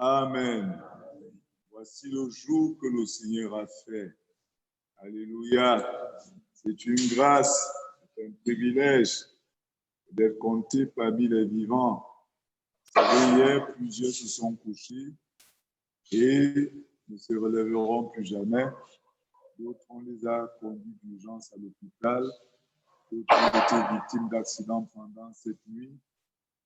Amen. Voici le jour que le Seigneur a fait. Alléluia. C'est une grâce, c'est un privilège d'être compté parmi les vivants. Vous savez, hier, plusieurs se sont couchés et ne se relèveront plus jamais. D'autres, on les a conduits d'urgence à l'hôpital. D'autres ont été victimes d'accidents pendant cette nuit.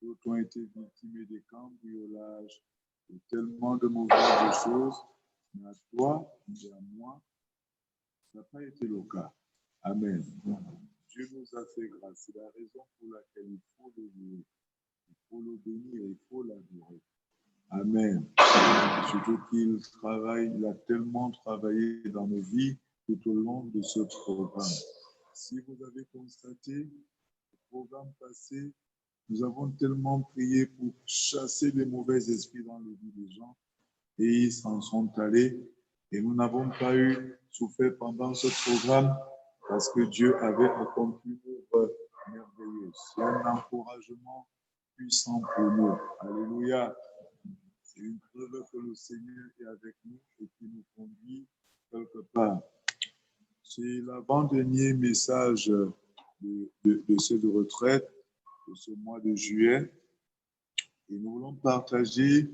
D'autres ont été victimes des cambriolages et tellement de mauvaises choses. Mais à toi et à moi, ça n'a pas été le cas. Amen. Dieu nous a fait grâce. C'est la raison pour laquelle il faut le louer, il faut le bénir, il faut l'adorer. Amen. Surtout qu'il travaille, il a tellement travaillé dans nos vies tout au long de ce programme. Si vous avez constaté, le programme passé, nous avons tellement prié pour chasser les mauvais esprits dans le vie des gens et ils s'en sont allés et nous n'avons pas eu souffert pendant ce programme parce que Dieu avait accompli une œuvre merveilleuse. C'est un encouragement puissant pour nous. Alléluia. C'est une preuve que le Seigneur est avec nous et qui nous conduit quelque part. C'est l'avant-dernier message de cette retraite de ce mois de juillet. Et nous voulons partager,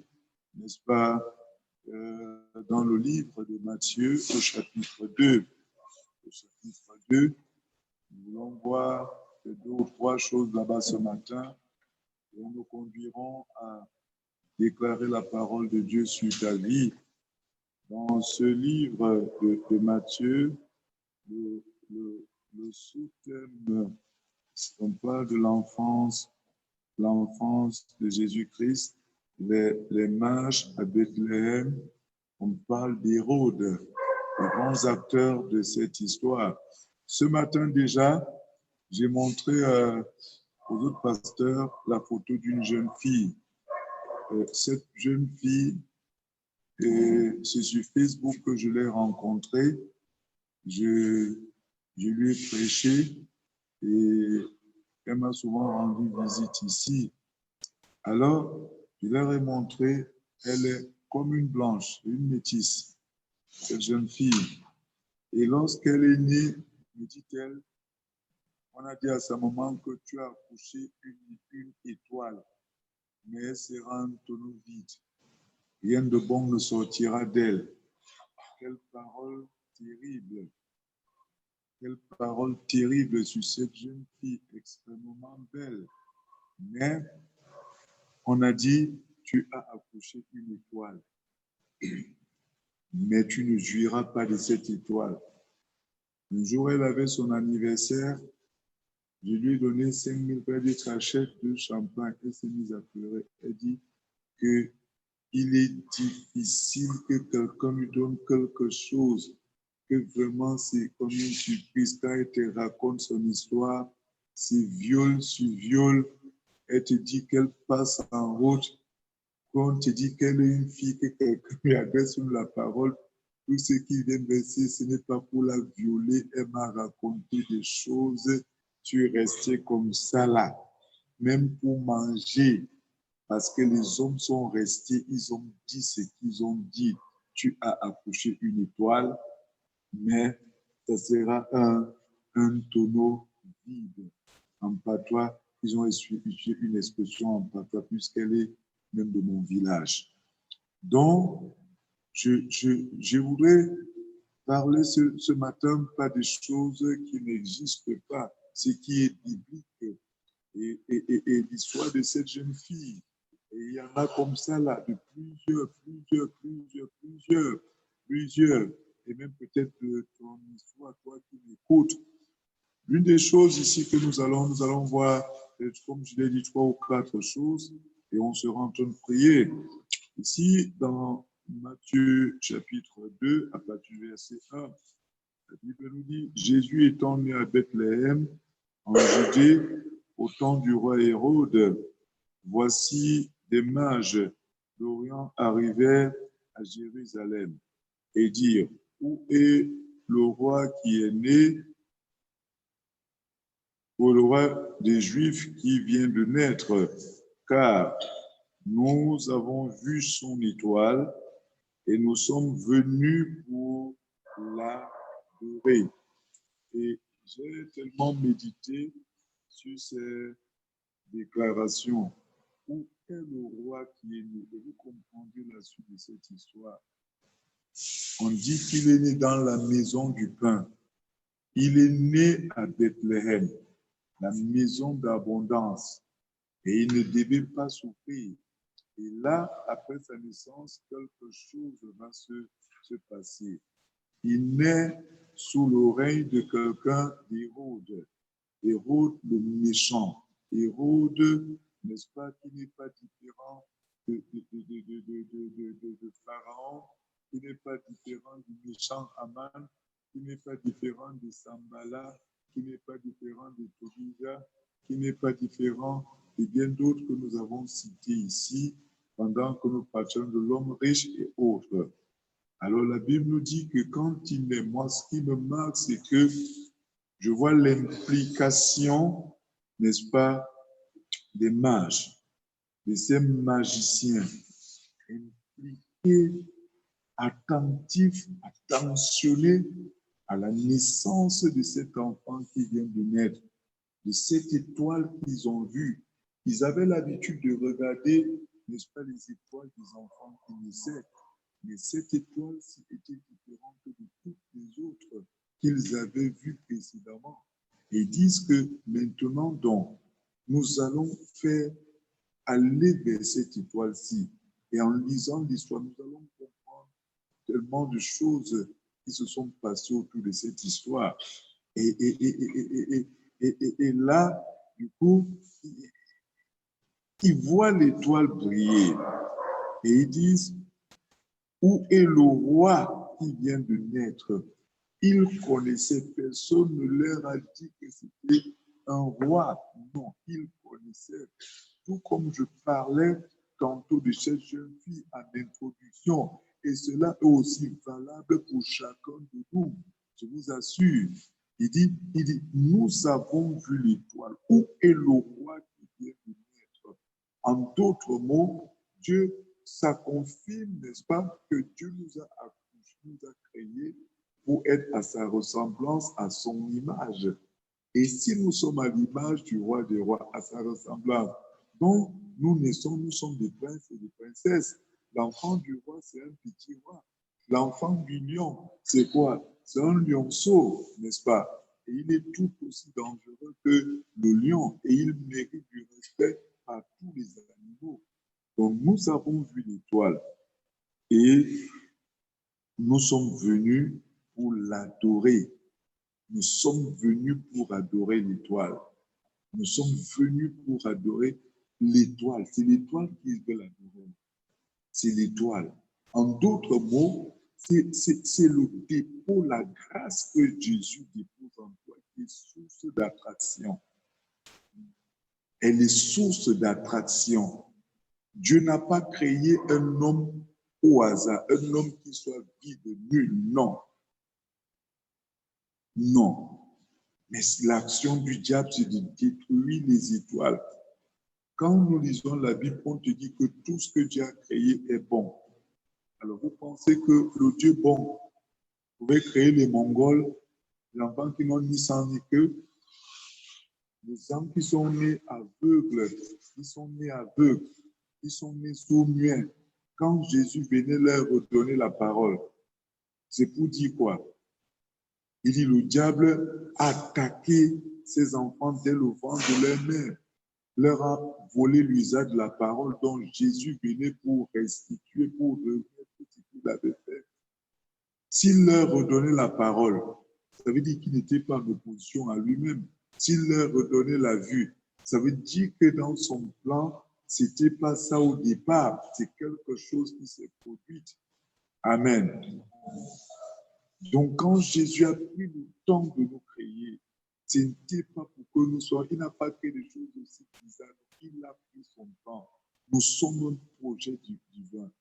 n'est-ce pas, dans le livre de Matthieu, au chapitre 2. Au chapitre 2, nous voulons voir deux ou trois choses là-bas ce matin et nous conduirons à déclarer la parole de Dieu sur ta vie. Dans ce livre de Matthieu, le sous-thème, on parle de l'enfance de Jésus-Christ, les mages à Bethléem, on parle d'Hérode, les grands acteurs de cette histoire. Ce matin déjà, j'ai montré aux autres pasteurs la photo d'une jeune fille. Cette jeune fille, c'est sur Facebook que je l'ai rencontrée. Je lui ai prêché et elle m'a souvent rendu visite ici. Alors, je leur ai montré, elle est comme une blanche, une métisse, cette jeune fille. Et lorsqu'elle est née, me dit-elle, on a dit à sa maman que tu as accouché une étoile, mais elle sera un tonneau vide. Rien de bon ne sortira d'elle. Quelle parole terrible. Quelle parole terrible sur cette jeune fille extrêmement belle. Mais on a dit, tu as accouché une étoile, mais tu ne jouiras pas de cette étoile. Un jour, elle avait son anniversaire. Je lui ai donné 5 000 paires de cachets de champagne. Elle s'est mise à pleurer. Elle dit qu'il est difficile que quelqu'un lui donne quelque chose, que vraiment c'est comme une surprise. Quand elle te raconte son histoire, c'est viol sur viol. Elle te dit qu'elle passe en route. Quand on te dit qu'elle est une fille, que quelqu'un lui adresse la parole, tout ce qui vient verser, ce n'est pas pour la violer. Elle m'a raconté des choses. Tu es resté comme ça là. Même pour manger, parce que les hommes sont restés, ils ont dit ce qu'ils ont dit. Tu as accouché une étoile, mais ça sera un tonneau vide. En patois, ils ont utilisé une expression en patois puisqu'elle est même de mon village. Donc, je voudrais parler ce matin pas des choses qui n'existent pas, ce qui est biblique et l'histoire de cette jeune fille. Et il y en a comme ça là, de plusieurs, et même peut-être de ton histoire, toi qui m'écoutes. L'une des choses ici que nous allons voir, comme je l'ai dit, 3 ou 4 choses, et on sera en train de prier. Ici, dans Matthieu chapitre 2, à partir du verset 1, la Bible nous dit, Jésus étant né à Bethléem, en Judée, au temps du roi Hérode, voici des mages d'Orient arrivèrent à Jérusalem et dirent, où est le roi qui est né, ou le roi des Juifs qui vient de naître, car nous avons vu son étoile et nous sommes venus pour l'adorer. Et j'ai tellement médité sur ces déclarations. Où est le roi qui est né? Et vous comprendrez la suite de cette histoire. On dit qu'il est né dans la maison du pain. Il est né à Bethléem, la maison d'abondance. Et il ne devait pas souffrir. Et là, après sa naissance, quelque chose va se passer. Il naît sous le règne de quelqu'un d'Hérode. Hérode le méchant. Hérode, n'est-ce pas, qui n'est pas différent de Pharaon, qui n'est pas différent du méchant Aman, qui n'est pas différent de Sambala, qui n'est pas différent de Tobija, qui n'est pas différent de bien d'autres que nous avons cités ici pendant que nous parlions de l'homme riche et autres. Alors la Bible nous dit que quand il est moi, ce qui me marque, c'est que je vois l'implication, n'est-ce pas, des mages, de ces magiciens, impliqués, attentifs, attentionnés à la naissance de cet enfant qui vient de naître, de cette étoile qu'ils ont vue. Ils avaient l'habitude de regarder, n'est-ce pas, les étoiles des enfants qui naissaient. Mais cette étoile-ci était différente de toutes les autres qu'ils avaient vues précédemment. Et ils disent que maintenant, donc, nous allons faire aller vers cette étoile-ci. Et en lisant l'histoire, nous allons comprendre tellement de choses qui se sont passées autour de cette histoire. Et là, du coup, ils voient l'étoile briller et ils disent, où est le roi qui vient de naître? Ils connaissaient, personne ne leur a dit que c'était un roi. Non, ils connaissaient. Tout comme je parlais tantôt de cette jeune fille en introduction. Et cela est aussi valable pour chacun de nous. Je vous assure. Il dit, nous avons vu l'étoile. Où est le roi qui vient de naître? En d'autres mots, Dieu, ça confirme, n'est-ce pas, que Dieu nous a accouchés, nous a créés pour être à sa ressemblance, à son image. Et si nous sommes à l'image du roi des rois, à sa ressemblance, donc nous naissons, nous sommes des princes et des princesses. L'enfant du roi, c'est un petit roi. L'enfant du lion, c'est quoi? C'est un lionceau, n'est-ce pas? Et il est tout aussi dangereux que le lion et il mérite du respect par tous les animaux. Donc nous avons vu l'étoile et nous sommes venus pour l'adorer. Nous sommes venus pour adorer l'étoile. Nous sommes venus pour adorer l'étoile. C'est l'étoile qui veut l'adorer. C'est l'étoile. En d'autres mots, c'est le dépôt, la grâce que Jésus dépose en toi qui est source d'attraction. Elle est source d'attraction. Dieu n'a pas créé un homme au hasard, un homme qui soit vide, nul, non. Non. Mais l'action du diable, c'est de détruire les étoiles. Quand nous lisons la Bible, on te dit que tout ce que Dieu a créé est bon. Alors vous pensez que le Dieu bon pouvait créer les Mongols, les enfants qui n'ont ni sang ni queue, les hommes qui sont nés aveugles, qui sont nés aveugles, qui sont nés sourds-muets. Quand Jésus venait leur redonner la parole, c'est pour dire quoi? Il dit, le diable a attaqué ces enfants dès le ventre de leur mère, leur a volé l'usage de la parole dont Jésus venait pour restituer, pour remettre ce qu'il avait fait. S'il leur redonnait la parole, ça veut dire qu'il n'était pas en opposition à lui-même. S'il leur redonnait la vue, ça veut dire que dans son plan, ce n'était pas ça au départ, c'est quelque chose qui s'est produit. Amen. Donc, quand Jésus a pris le temps de nous créer, ce n'était pas pour que nous soyons, il n'a pas créé des choses aussi bizarres, il a pris son temps. Nous sommes un projet divin.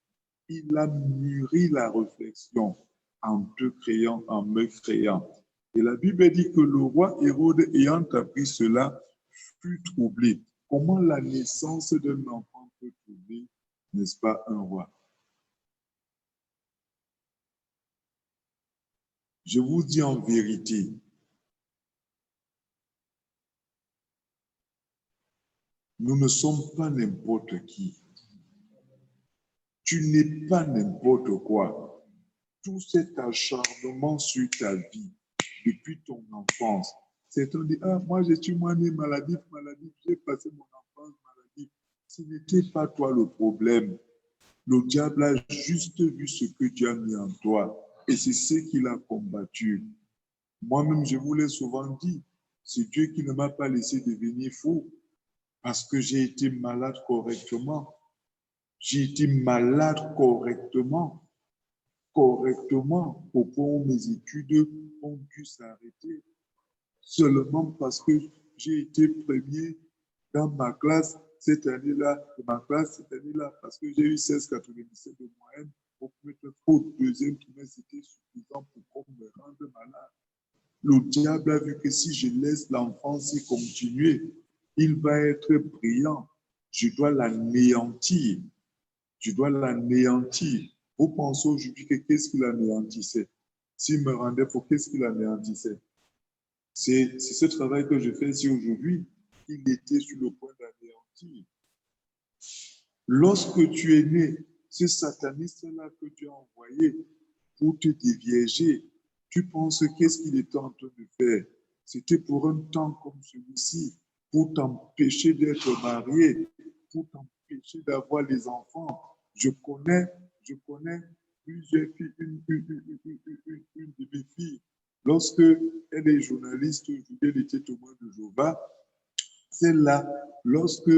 Il a mûri la réflexion en te créant, en me créant. Et la Bible dit que le roi Hérode, ayant appris cela, fut troublé. Comment la naissance d'un enfant peut troubler n'est-ce pas, un roi. Je vous dis en vérité, nous ne sommes pas n'importe qui. Tu n'es pas n'importe quoi. Tout cet acharnement sur ta vie, depuis ton enfance, c'est on dit, ah, moi je suis né maladif, j'ai passé mon enfance maladif. Ce n'était pas toi le problème. Le diable a juste vu ce que Dieu a mis en toi et c'est ce qu'il a combattu. Moi-même, je vous l'ai souvent dit, c'est Dieu qui ne m'a pas laissé devenir fou parce que j'ai été malade correctement. J'ai été malade correctement au point où mes études ont dû s'arrêter seulement parce que j'ai été premier dans ma classe cette année-là, parce que j'ai eu 16,97 de moyenne. Au deuxième trimestre, c'était suffisant pour qu'on me rende malade. Le diable a vu que si je laisse l'enfance continuer, il va être brillant. Je dois l'anéantir. Vous pensez aujourd'hui que qu'est-ce qu'il anéantissait? S'il me rendait pour qu'est-ce qu'il anéantissait? C'est ce travail que je fais ici aujourd'hui. Il était sur le point d'anéantir. Lorsque tu es né, ce sataniste-là que tu as envoyé pour te dévierger, tu penses qu'est-ce qu'il était en train de faire? C'était pour un temps comme celui-ci, pour t'empêcher d'être marié, pour t'empêcher d'avoir les enfants. Je connais plusieurs filles, une de mes filles. Lorsque elle est journaliste, elle était témoin de Jéhovah, celle-là, lorsque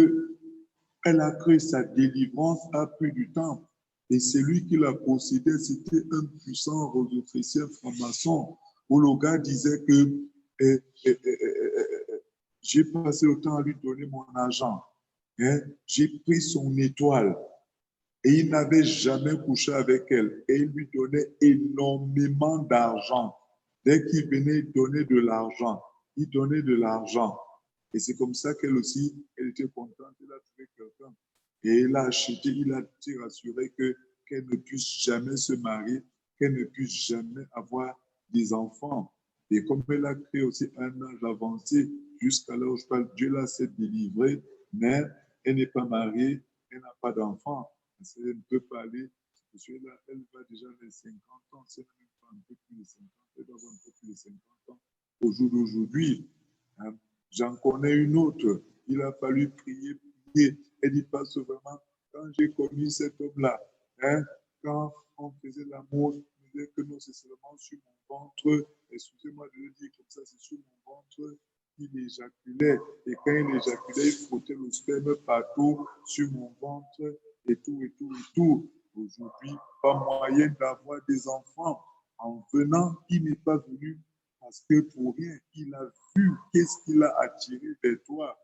elle a cru sa délivrance a pris du temps. Et celui qui la possédait, c'était un puissant rosicrucien franc-maçon, où le gars disait que j'ai passé le temps à lui donner mon argent. Hein? J'ai pris son étoile. Et il n'avait jamais couché avec elle. Et il lui donnait énormément d'argent. Dès qu'il venait donner de l'argent, il donnait de l'argent. Et c'est comme ça qu'elle aussi, elle était contente. Elle a trouvé quelqu'un. Et elle a acheté, il a été rassuré qu'elle ne puisse jamais se marier, qu'elle ne puisse jamais avoir des enfants. Et comme elle a créé aussi un âge avancé, jusqu'à là où je parle, Dieu l'a délivrée, mais elle n'est pas mariée, elle n'a pas d'enfant. Elle ne peut pas aller. Parce que là, elle va déjà les 50 ans, c'est même pas un peu plus de 50 ans, elle doit avoir un peu plus de 50 ans au jour d'aujourd'hui. Hein? J'en connais une autre. Il a fallu prier. Elle y passe vraiment. Quand j'ai connu cet homme-là, hein, quand on faisait l'amour, je disais que non, c'est seulement sur mon ventre. Excusez-moi de le dire comme ça, c'est sur mon ventre qu'il éjaculait. Et quand il éjaculait, il frottait le sperme partout sur mon ventre et tout. Aujourd'hui, pas moyen d'avoir des enfants. En venant, il n'est pas venu parce que pour rien, il a vu qu'est-ce qu'il a attiré vers toi.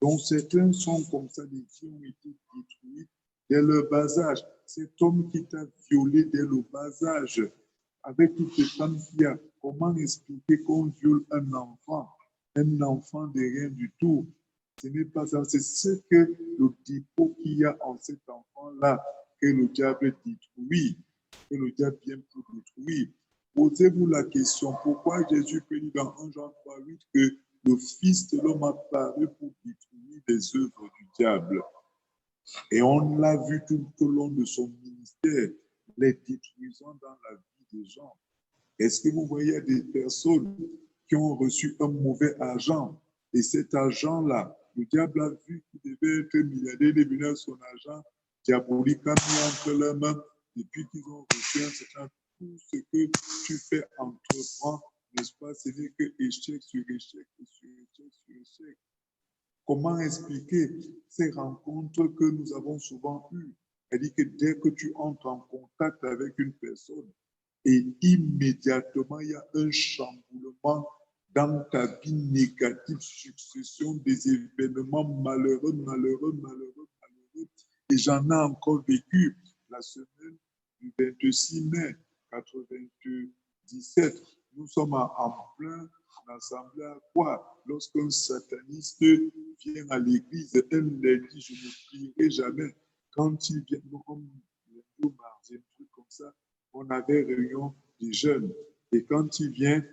Donc, certains sont comme ça, des qui ont été détruits dès le bas âge. Cet homme qui t'a violé dès le bas âge, avec toutes les femmes qu'il y a, comment expliquer qu'on viole un enfant de rien du tout? Ce n'est pas ça, c'est ce que le dépôt qu'il y a en cet enfant-là que le diable détruit, que le diable vient pour détruire. Posez-vous la question, pourquoi Jésus peut dire dans 1 Jean 3,8 que le Fils de l'homme a paru pour détruire les œuvres du diable? Et on l'a vu tout au long de son ministère, les détruisant dans la vie des gens. Est-ce que vous voyez des personnes qui ont reçu un mauvais argent et cet argent-là, le diable a vu qu'il devait être milliardaire, il est venu à son argent diabolique a mis entre leurs mains depuis qu'ils ont reçu un certain tout ce que tu fais entreprendre, n'est-ce pas, ce n'est que échec sur échec sur échec sur échec. Comment expliquer ces rencontres que nous avons souvent eues? C'est-à-dire que dès que tu entres en contact avec une personne, et immédiatement, il y a un chamboulement dans ta vie négative, succession des événements malheureux. Et j'en ai encore vécu la semaine du 26 mai 97. Nous sommes en plein assemblée à quoi? Lorsqu'un sataniste vient à l'église, un lundi, je ne prierai jamais. quand il vient, comme le mardi, un truc comme ça, on avait réunion des jeunes. Et quand il vient,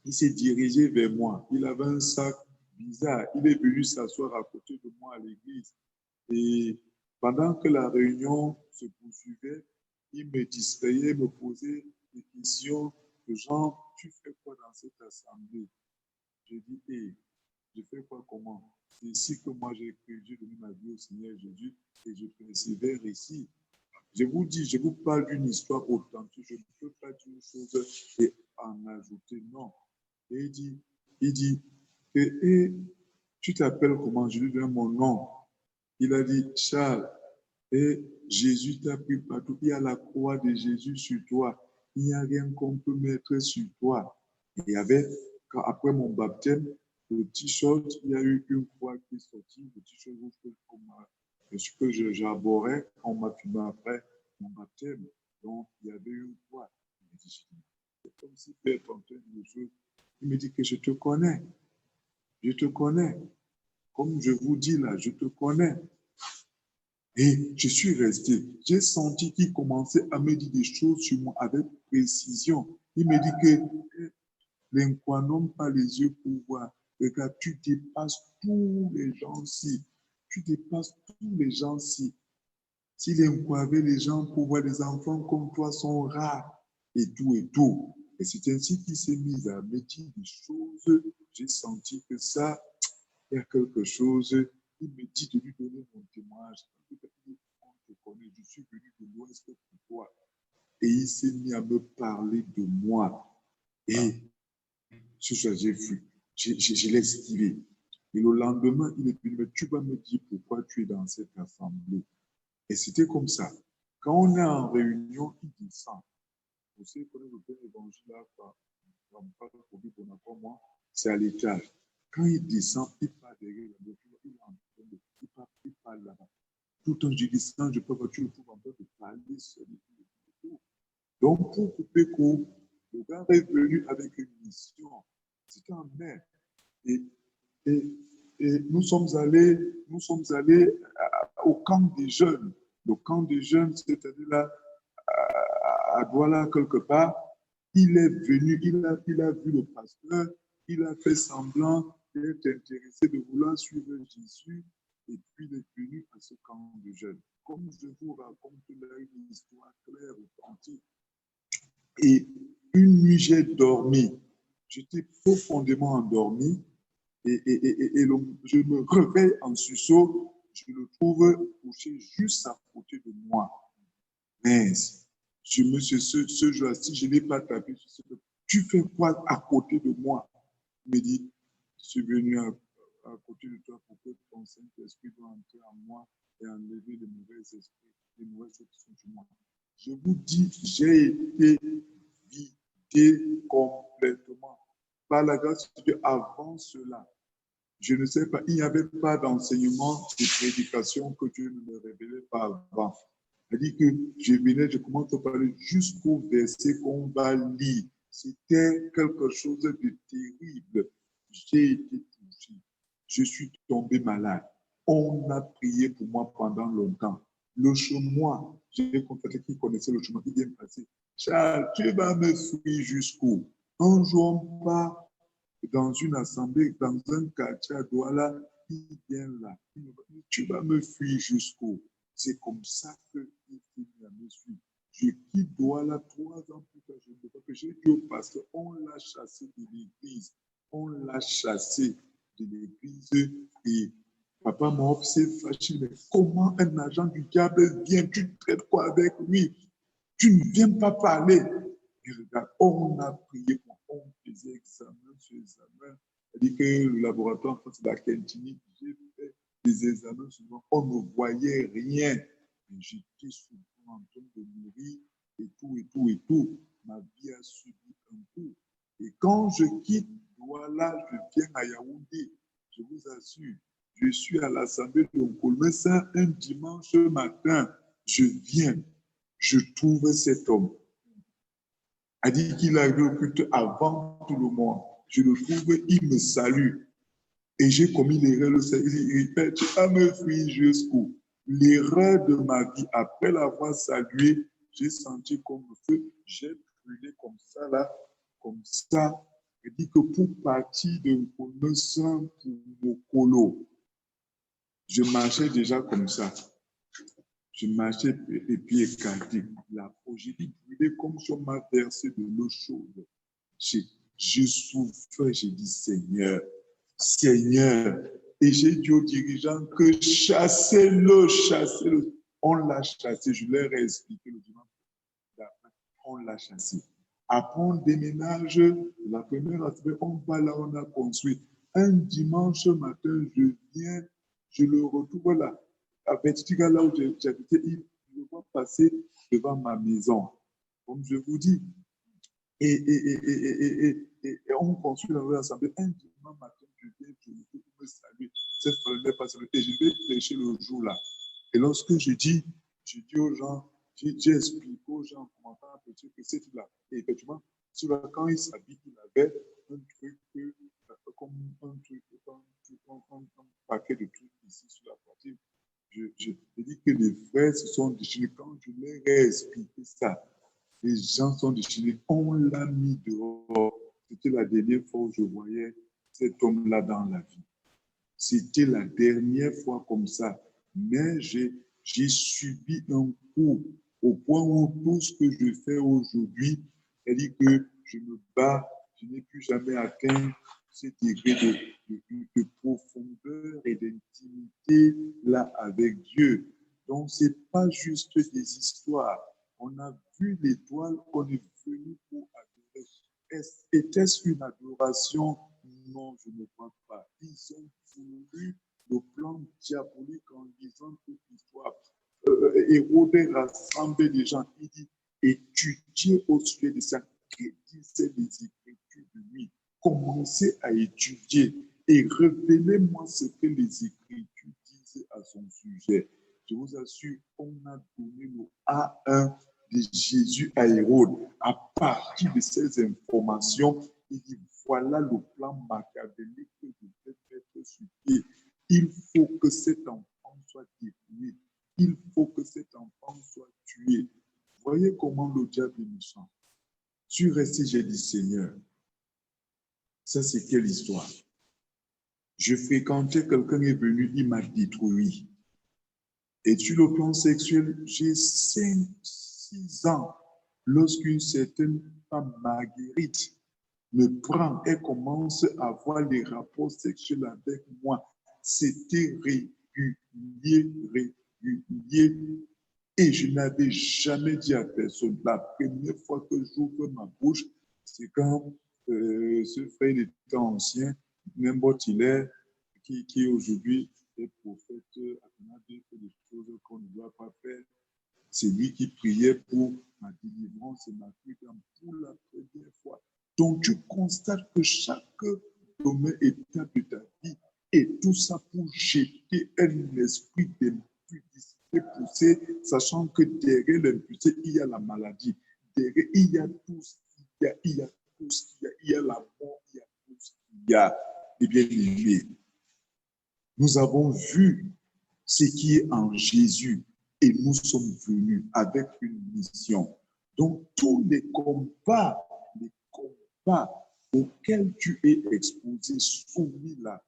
il s'est dirigé vers moi. Il avait un sac bizarre. Il est venu s'asseoir à côté de moi à l'église. Et pendant que la réunion se poursuivait, il me distrayait, me posait des questions de genre, tu fais quoi dans cette assemblée? Je dis, hé, je fais quoi comment? C'est ici que moi j'ai cru, j'ai donné ma vie au Seigneur Jésus et je persévère ici. Je vous dis, je vous parle d'une histoire authentique. Je ne peux pas dire une chose et en ajouter. Non. Et il dit, et tu t'appelles comment? Je lui donne mon nom. Il a dit, Charles, et Jésus t'a pris partout. Il y a la croix de Jésus sur toi. Il n'y a rien qu'on peut mettre sur toi. Il y avait, après mon baptême, le t-shirt, il y a eu une croix qui est sortie, le t-shirt que j'arborais quand on m'a filmé après mon baptême. Donc, il y avait une croix. Il me dit, c'est comme si tu étais en train de choses. Il me dit que je te connais. Je te connais. Comme je vous dis là, je te connais. Et je suis resté. J'ai senti qu'il commençait à me dire des choses sur moi avec précision. Il me dit que l'inquanum n'ont pas les yeux pour voir. Regarde, tu dépasses tous les gens-ci. Tu dépasses tous les gens-ci. Si avait les gens pour voir des enfants comme toi sont rares. Et tout et tout. Et c'est ainsi qu'il s'est mis à me dire des choses. J'ai senti que ça, il y a quelque chose. Il me dit de lui donner mon témoignage. On te connaît, je suis venu de l'Ouest pour toi. Et il s'est mis à me parler de moi. Et ce que j'ai vu, je l'ai esquivé. Et le lendemain, il est venu, mais tu vas me dire pourquoi tu es dans cette assemblée. Et c'était comme ça. Quand on est en réunion, il descend. Vous savez, quand le Père évangile là, moi, c'est à l'étage. Quand il descend, il part derrière la voiture, il parle là-bas. Tout le temps, je descends, je peux voiture, pour en train de parler seul. Donc, pour couper court, le gars est venu avec une mission. C'était en mer. Et, et, et nous sommes allés au camp des jeunes. Le camp des jeunes, c'est-à-dire là, à Douala, quelque part. Il est venu, il a vu le pasteur, il a fait semblant d'être intéressé, de vouloir suivre Jésus, et puis il est venu à ce camp de jeunes. Comme je vous raconte là une histoire claire, authentique. Et une nuit, j'ai dormi. J'étais profondément endormi. Je me réveille en sursaut. Je le trouve couché juste à côté de moi. Mais ce jour-ci, je n'ai pas tapé sur ce que tu fais quoi à côté de moi? Il me dit, je suis venu à côté de toi pour que ton Saint-Esprit doit entrer en moi et enlever les mauvais esprits, les mauvaises choses qui sont sur moi. Je vous dis, j'ai été vidé complètement par la grâce de Dieu avant cela. Je ne sais pas, il n'y avait pas d'enseignement, de prédication que Dieu ne me révélait pas avant. C'est-à-dire que je commence à parler jusqu'au verset qu'on va lire. C'était quelque chose de terrible. J'ai été touché. Je suis tombé malade. On a prié pour moi pendant longtemps. Le chemin, j'ai contacté qui connaissait le chemin qui vient de passer. Charles, tu vas me fuir jusqu'où? Un jour, on part dans une assemblée, dans un quartier à Douala, il vient là. Tu vas me fuir jusqu'où? C'est comme ça qu'il finit à me suivre. Je quitte Douala 3 ans plus tard. Je ne sais pas que j'ai dit au pasteur, on l'a chassé de l'église. On l'a chassé de l'église. Et papa m'a c'est fâché. Mais comment un agent du diable vient? Tu traites quoi avec lui? Tu ne viens pas parler. Et regarde, on a prié pour on faisait examen sur examen. C'est-à-dire que le laboratoire, c'est la cantine, j'ai fait des examens souvent, on ne voyait rien. J'étais souvent en train de mourir et tout, et tout, et tout. Ma vie a subi un coup. Et quand je quitte Douala, je viens à Yaoundé. Je vous assure, je suis à l'Assemblée de Nkolmé, ça un dimanche matin. Je viens, je trouve cet homme. A dit qu'il a eu le culte avant tout le monde. Je le trouve, il me salue. Et j'ai commis l'erreur, il répète, tu vas me fuir jusqu'où? l'erreur de ma vie, après l'avoir salué, j'ai senti comme le feu, j'ai brûlé comme ça, là, comme ça. Je dis que pour partir de Connaissant pour Mokolo, je marchais déjà comme ça. Je marchais les pieds écartés. La peau, j'ai dit brûler comme si on m'a versé de l'eau chaude. Je souffrais, j'ai dit Seigneur, Seigneur. Et j'ai dit aux dirigeants que chassez-le, chassez-le. On l'a chassé, je leur ai expliqué le dimanche d'après, on l'a chassé. Après, on déménage, la première semaine, on va là, on a construit. Un dimanche matin, je viens, je le retrouve là. À Bettiga, là où j'habitais, je le vois passer devant ma maison. Comme je vous dis, et on construit dans l'assemblée. Un dimanche matin, je viens, je me salue. Cette frère n'est pas salué. Et je vais prêcher le jour là. Et lorsque je dis aux gens, j'explique aux gens comment faire un petit que c'est là. Et effectivement, quand il s'habille, il avait un truc, comme un truc, un paquet de trucs ici sur la poitrine. Je dis que les frères se sont déchirés. Quand je leur ai expliqué ça, les gens sont déchirés. On l'a mis dehors. C'était la dernière fois où je voyais cet homme-là dans la vie. C'était la dernière fois comme ça. Mais j'ai subi un coup au point où tout ce que je fais aujourd'hui, c'est-à-dire que je me bats, je n'ai plus jamais atteint ce degré de profondeur et d'intimité là avec Dieu. Donc, ce n'est pas juste des histoires. On a vu l'étoile, on est venu pour adorer. Était-ce une adoration? Non, je ne crois pas. Ils ont voulu le plan diabolique en lisant toute l'histoire. Hérode rassemble les gens. Il dit, étudiez au sujet de ça. Que disaient les Écritures de lui? Commencez à étudier et révélez-moi ce que les Écritures disent à son sujet. Je vous assure, on a donné le A1 de Jésus à Hérode. À partir de ces informations, il dit, voilà le plan machiavélique que je vais mettre sur pied. Il faut que cet enfant soit détruit. Il faut que cet enfant soit tué. Voyez comment le diable est méchant. Je suis resté, j'ai dit, Seigneur, ça c'est quelle histoire? Je fréquentais, quelqu'un est venu, il m'a détruit. Et sur le plan sexuel, j'ai 5, 6 ans, lorsqu'une certaine femme, Marguerite, me prend et commence à avoir les rapports sexuels avec moi. C'était régulier. Et je n'avais jamais dit à personne. La première fois que j'ouvre ma bouche, c'est quand ce frère était ancien, n'importe il est, qui aujourd'hui est prophète, a fait des choses qu'on ne doit pas faire. C'est lui qui priait pour ma délivrance et ma freedom pour la première fois. Donc, tu constates que chaque domaine, étape de ta vie, et tout ça pour jeter un esprit d'impudicité poussé, sachant que derrière l'impudicité, il y a la maladie. Derrière, il y a tout ce qu'il y a, il y a tout ce qu'il y a, il y a la mort, il y a tout ce qu'il y a. Eh bien, aimés, nous avons vu ce qui est en Jésus et nous sommes venus avec une mission. Donc, tous les combats auxquels tu es exposé, soumis là,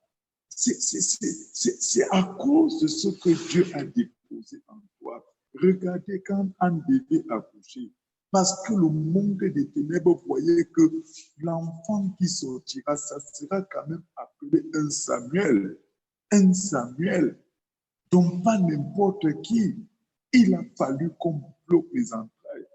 c'est à cause de ce que Dieu a déposé en toi. Regardez quand Anne devait accoucher, parce que le monde des ténèbres voyait que l'enfant qui sortira, ça sera quand même appelé un Samuel. Un Samuel. Donc, pas n'importe qui. Il a fallu qu'on bloque les entrailles.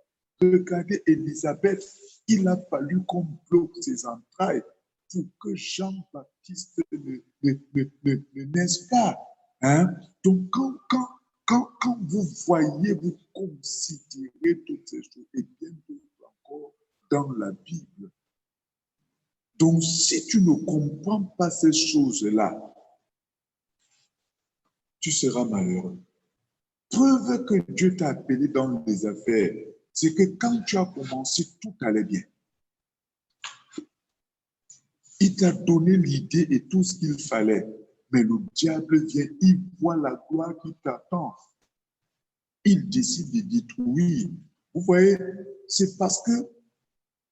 Regardez Élisabeth, il a fallu qu'on bloque ses entrailles pour que Jean-Baptiste ne naisse pas. Hein? Donc, quand vous voyez, vous considérez toutes ces choses, et bien d'autres encore dans la Bible. Donc, si tu ne comprends pas ces choses-là, tu seras malheureux. Preuve que Dieu t'a appelé dans les affaires, c'est que quand tu as commencé, tout allait bien. Il t'a donné l'idée et tout ce qu'il fallait. Mais le diable vient, il voit la gloire qui t'attend. il décide de détruire. Vous voyez, c'est parce que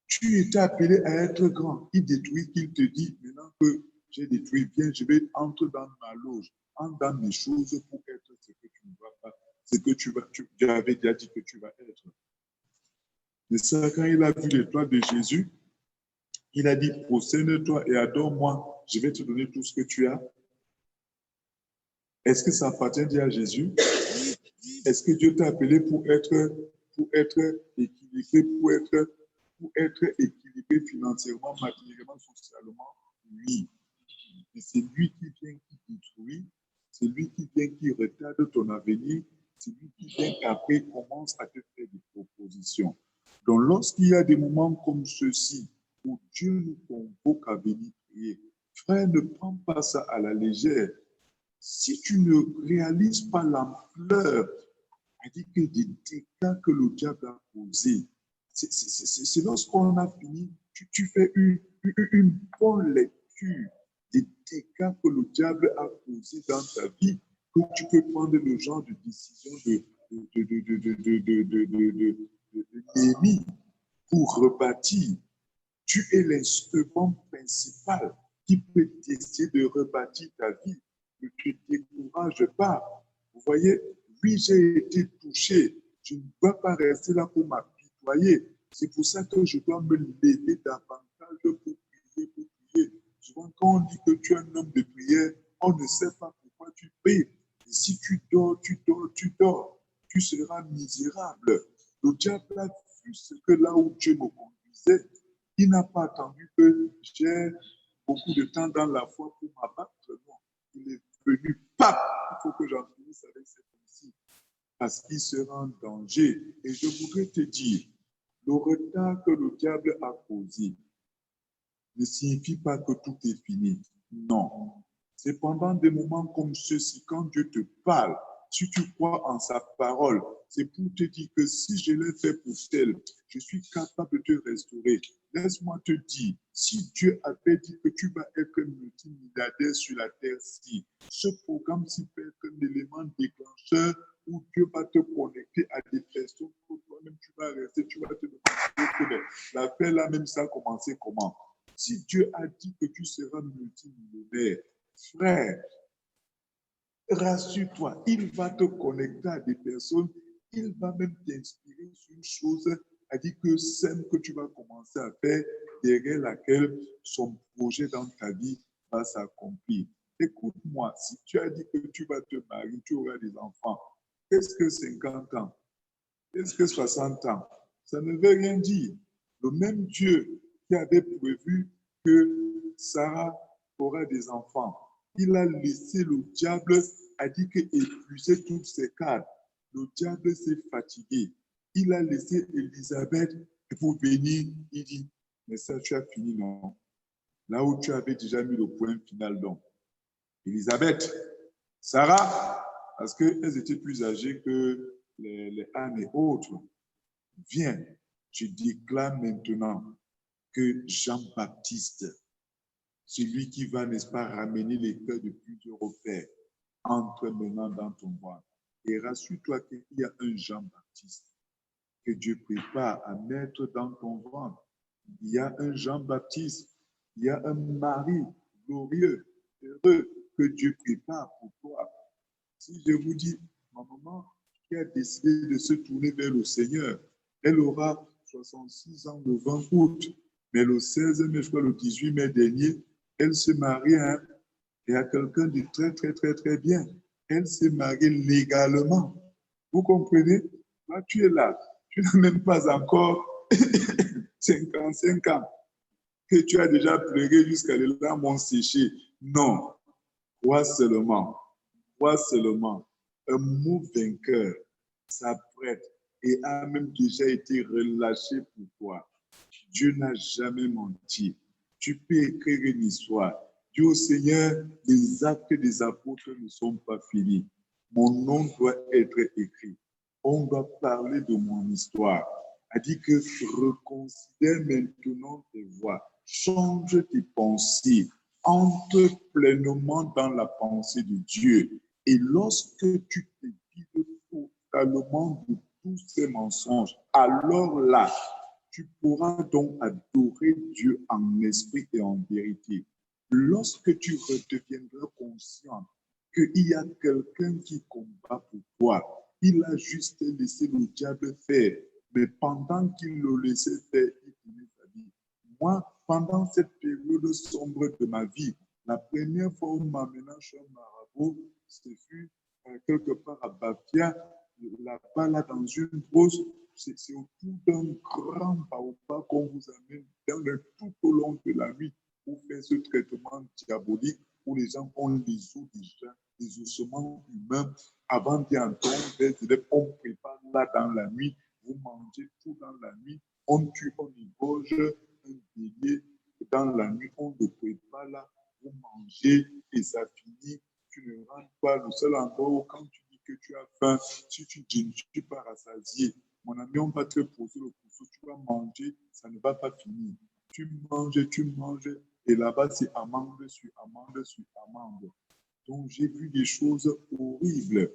tu étais appelé à être grand. Il détruit qu'il te dit, maintenant que j'ai détruit, viens, je vais entrer dans ma loge, entre dans mes choses pour être ce que tu ne vas pas, ce que tu avais déjà dit que tu vas être. C'est ça, quand il a vu l'étoile de Jésus, il a dit, prosterne-toi et adore-moi, je vais te donner tout ce que tu as. Est-ce que ça appartient déjà à Jésus? Est-ce que Dieu t'a appelé pour être équilibré, pour être équilibré financièrement, matériellement, socialement? Oui. Et c'est lui qui vient qui détruit, c'est lui qui vient qui retarde ton avenir, c'est lui qui vient qu'après commence à te faire des propositions. Donc, lorsqu'il y a des moments comme ceux-ci, où Dieu nous convoque à venir prier, frère, ne prends pas ça à la légère. Si tu ne réalises pas l'ampleur, c'est-à-dire que des dégâts que le diable a causés, c'est lorsqu'on a fini, tu fais une bonne lecture des dégâts que le diable a causés dans ta vie, que tu peux prendre le genre de décision de Néhémie pour rebâtir. Tu es l'instrument principal qui peut essayer de rebâtir ta vie. Ne te décourage pas. Vous voyez, oui, j'ai été touché. Je ne dois pas rester là pour m'apitoyer. C'est pour ça que je dois me lever davantage pour prier, pour prier. Souvent, quand on dit que tu es un homme de prière, on ne sait pas pourquoi tu pries. Et si tu dors, tu seras misérable. Le diable a vu ce que là où Dieu me conduisait, il n'a pas attendu que j'ai beaucoup de temps dans la foi pour m'abattre. Non, il est venu, paf, il faut que j'en finisse avec cette pensée. Parce qu'il sera en danger. Et je voudrais te dire, le retard que le diable a causé ne signifie pas que tout est fini. Non. C'est pendant des moments comme ceux-ci, quand Dieu te parle, si tu crois en sa parole, c'est pour te dire que si je l'ai fait pour tel, je suis capable de te restaurer. Laisse-moi te dire, si Dieu avait dit que tu vas être multimilliardaire sur la terre-ci, ce programme-ci peut être un élément déclencheur où Dieu va te connecter à des personnes que toi-même tu vas rester, tu vas te demander, l'affaire là même ça a commencé comment? Si Dieu a dit que tu seras multimillionnaire, frère, rassure-toi, il va te connecter à des personnes, il va même t'inspirer sur une chose, à dire que celle que tu vas commencer à faire, derrière laquelle son projet dans ta vie va s'accomplir. Écoute-moi, si tu as dit que tu vas te marier, tu auras des enfants, qu'est-ce que 50 ans? Qu'est-ce que 60 ans? Ça ne veut rien dire. Le même Dieu qui avait prévu que Sarah aura des enfants, il a laissé le diable, a dit qu'épuisait toutes ses cartes. Le diable s'est fatigué. Il a laissé Élisabeth pour venir, il dit, mais ça, tu as fini, non? Là où tu avais déjà mis le point final, donc. Élisabeth, Sarah, parce qu'elles étaient plus âgées que les ânes et autres. Viens, je déclare maintenant que Jean-Baptiste, celui qui va, n'est-ce pas, ramener les cœurs de plusieurs au Père, entre maintenant dans ton ventre. Et rassure-toi qu'il y a un Jean-Baptiste que Dieu prépare à mettre dans ton ventre. Il y a un Jean-Baptiste, il y a un mari glorieux, heureux, que Dieu prépare pour toi. Si je vous dis, ma maman qui a décidé de se tourner vers le Seigneur, elle aura 66 ans le 20 août, mais le 16 mai, je crois le 18 mai dernier, elle se marie et à quelqu'un de très, très, très, très bien. Elle s'est mariée légalement. Vous comprenez? Là, tu es là. Tu n'as même pas encore 55 ans que tu as déjà pleuré jusqu'à les larmes ont séché. Non, crois seulement. Crois seulement. Un mot vainqueur s'apprête et a même déjà été relâché pour toi. Dieu n'a jamais menti. Tu peux écrire une histoire. Dis au Seigneur, les actes des apôtres ne sont pas finis. Mon nom doit être écrit. On doit parler de mon histoire. A dit que reconsidère maintenant tes voies. Change tes pensées. Entre pleinement dans la pensée de Dieu. Et lorsque tu te vides totalement de tous ces mensonges. Alors là, tu pourras donc adorer Dieu en esprit et en vérité. Lorsque tu redeviendras conscient qu'il y a quelqu'un qui combat pour toi, il a juste laissé le diable faire, mais pendant qu'il le laissait faire, il tenait sa vie. Moi, pendant cette période sombre de ma vie, la première fois où on m'amena chez un marabout, ce fut quelque part à Bafia, là-bas, là, dans une brosse, c'est autour d'un grand baobab qu'on vous amène tout au long de la nuit pour faire ce traitement diabolique où les gens ont des os déjà, des ossements humains. Avant d'y entendre, on prépare là dans la nuit, vous mangez tout dans la nuit, on tue, on égorge un bélier dans la nuit, on le prépare là, vous mangez et ça finit. Tu ne rentres pas. Le seul endroit où quand tu dis que tu as faim, si tu dis je ne suis pas rassasié, mon ami, on va te poser le couteau, tu vas manger, ça ne va pas finir. Tu manges, et là-bas, c'est amande sur amande sur amande. Donc, j'ai vu des choses horribles.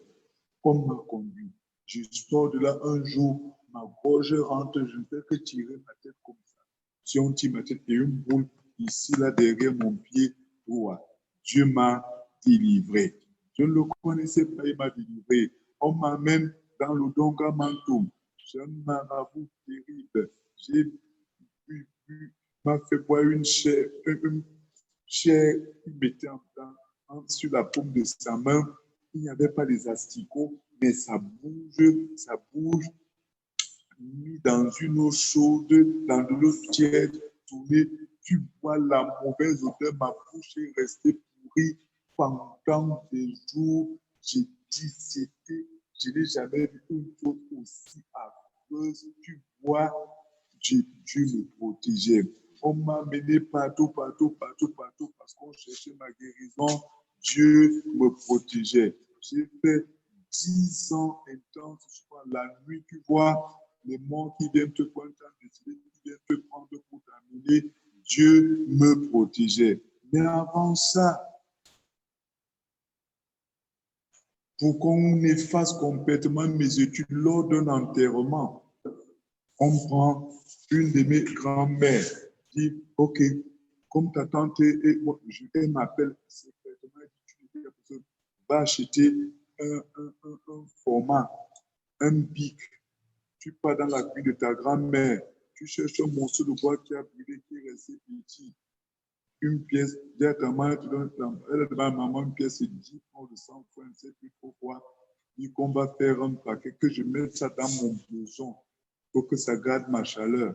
On m'a conduit. Je sors de là un jour, ma gorge rentre, je ne fais que tirer ma tête comme ça. Si on tire ma tête et une boule ici, là, derrière mon pied droit, Dieu m'a délivré. Je ne le connaissais pas, il m'a délivré. On m'amène dans le Donga Mantoum. J'ai un marabout terrible. J'ai m'a fait boire une chair qu'il mettait sur la paume de sa main. Il n'y avait pas des asticots, mais ça bouge, mis dans une eau chaude, dans de l'eau tiède, tournée. Tu vois la mauvaise odeur, ma bouche est restée pourrie pendant des jours. J'ai dit, je n'ai jamais vu une chose aussi affreuse. Tu vois, Dieu me protégeait. On m'a mené partout, parce qu'on cherchait ma guérison. Dieu me protégeait. J'ai fait 10 ans intenses. La nuit, tu vois, les morts qui viennent te prendre, qui viennent te prendre pour t'amener. Dieu me protégeait. Mais avant ça, pour qu'on efface complètement mes études lors d'un enterrement, on prend une de mes grands-mères, dit, OK, comme ta tante elle m'appelle secrètement, tu vas acheter un format, un bic. Tu pars dans la cuisine de ta grand-mère, tu cherches un morceau de bois qui a brûlé, qui est resté petit. Une pièce, dis à ta mère, tu donnes, elle a demandé à maman une pièce, c'est 10 francs de 100 francs, c'est plus pourquoi. Dit qu'on va faire un paquet, que je mette ça dans mon blouson pour que ça garde ma chaleur.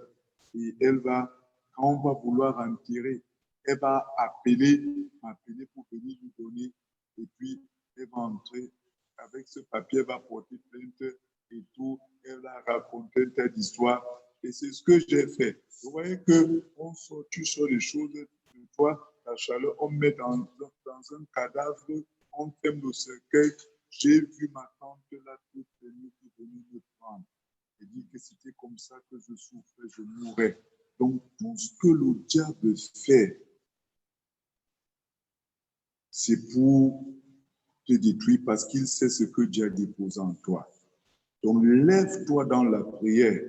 Et elle va, quand on va vouloir en tirer, elle va m'appeler pour venir lui donner. Et puis, elle va entrer avec ce papier, elle va porter plainte et tout. Elle va raconter un tas d'histoires. Et c'est ce que j'ai fait. Vous voyez que tu sors les choses de toi, la chaleur, on met dans un cadavre, on ferme le cercueil. J'ai vu ma tante là toute la nuit qui venait me prendre. Elle dit que c'était comme ça que je souffrais, je mourais. Donc, tout ce que le diable fait, c'est pour te détruire parce qu'il sait ce que Dieu a déposé en toi. Donc, lève-toi dans la prière.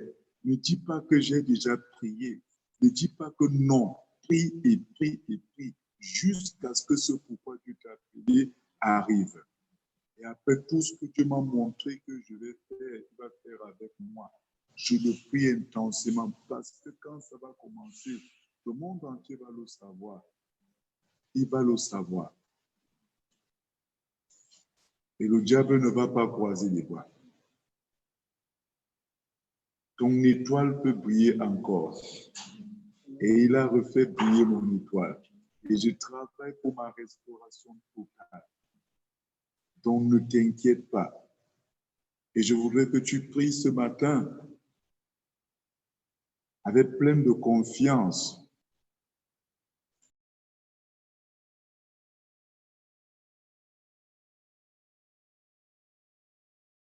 Ne dis pas que j'ai déjà prié. Ne dis pas que non. Prie et prie et prie jusqu'à ce que ce pourquoi Dieu t'a appelé arrive. Et après tout ce que Dieu m'a montré que je vais faire, il va faire avec moi. Je le prie intensément parce que quand ça va commencer, le monde entier va le savoir. Il va le savoir. Et le diable ne va pas croiser les bras. Ton étoile peut briller encore. Et il a refait briller mon étoile. Et je travaille pour ma restauration totale. Donc ne t'inquiète pas. Et je voudrais que tu pries ce matin avec plein de confiance